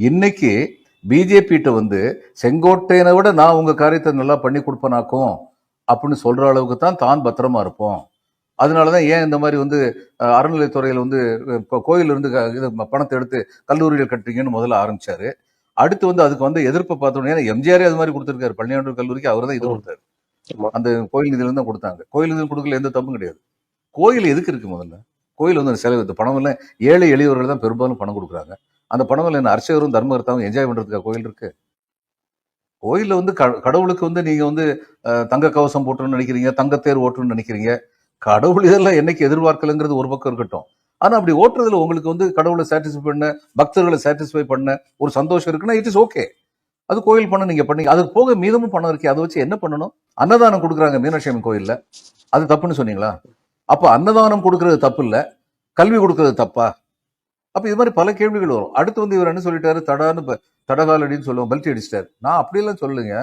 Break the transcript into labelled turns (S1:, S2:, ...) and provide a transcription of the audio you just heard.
S1: இன்னைக்கு பிஜேபிட்ட வந்து செங்கோட்டையனை விட நான் உங்க காரியத்தை நல்லா பண்ணி கொடுப்பனாக்கும் அப்படின்னு சொல்ற அளவுக்கு தான் பத்திரமா இருப்போம். அதனாலதான் ஏன் இந்த மாதிரி வந்து அறநிலையத்துறையில வந்து கோயில் இருந்து இது பணத்தை எடுத்து கல்லூரியில் கட்டுறீங்கன்னு முதல்ல ஆரம்பிச்சாரு. அடுத்து வந்து அதுக்கு வந்து எதிர்ப்பை பார்த்தோம். ஏன்னா எம்ஜிஆரே அது மாதிரி கொடுத்திருக்காரு. பள்ளியாண்டூர் கல்லூரிக்கு அவர் தான் இது கொடுத்தாரு. அந்த கோயில் நிதியில தான் கொடுத்தாங்க. கோயில் நிதி கொடுக்கல எந்த தப்பும் கிடையாது. கோயில் எதுக்கு இருக்கு? முதல்ல கோயில் வந்து அந்த செலவு பணம் எல்லாம் ஏழை எளியவர்கள் தான் பெரும்பாலும் பணம் கொடுக்குறாங்க. அந்த பணம் எல்லாம் என்ன அர்ச்சகரும் தர்மகர்த்தாவும் என்ஜாய் பண்றதுக்காக கோயில் இருக்கு? கோயில்ல வந்து கடவுளுக்கு வந்து நீங்க வந்து தங்க கவசம் போட்டுன்னு நினைக்கிறீங்க, தங்கத்தேர் ஓட்டுன்னு நினைக்கிறீங்க. கடவுள் இதெல்லாம் என்னைக்கு எதிர்பார்க்கலங்கிறது ஒரு பக்கம் இருக்கட்டும். ஆனா அப்படி ஓட்டுறதுல உங்களுக்கு வந்து கடவுளை சாட்டிஸ்ஃபை பண்ண, பக்தர்களை சாட்டிஸ்ஃபை பண்ண ஒரு சந்தோஷம் இருக்குன்னா இட் இஸ் ஓகே. அது கோயில் பணம் நீங்க பண்ணீங்க. அது போக மீதமும் பணம் இருக்கு. அதை வச்சு என்ன பண்ணணும்? அன்னதானம் கொடுக்குறாங்க மீனாட்சி அம்மன் கோயில்ல. அது தப்புன்னு சொன்னீங்களா? அப்ப அன்னதானம் கொடுக்கறது தப்பு இல்ல, கல்வி கொடுக்கறது தப்பா? அப்ப இது மாதிரி பல கேள்விகள் வரும். அடுத்து வந்து இவர் என்ன சொல்லிட்டாரு? தடான்னு தடகாலடின்னு சொல்லுவோம், பல்ட்டி அடிச்சிட்டாரு. நான் அப்படியெல்லாம் சொல்லுங்க.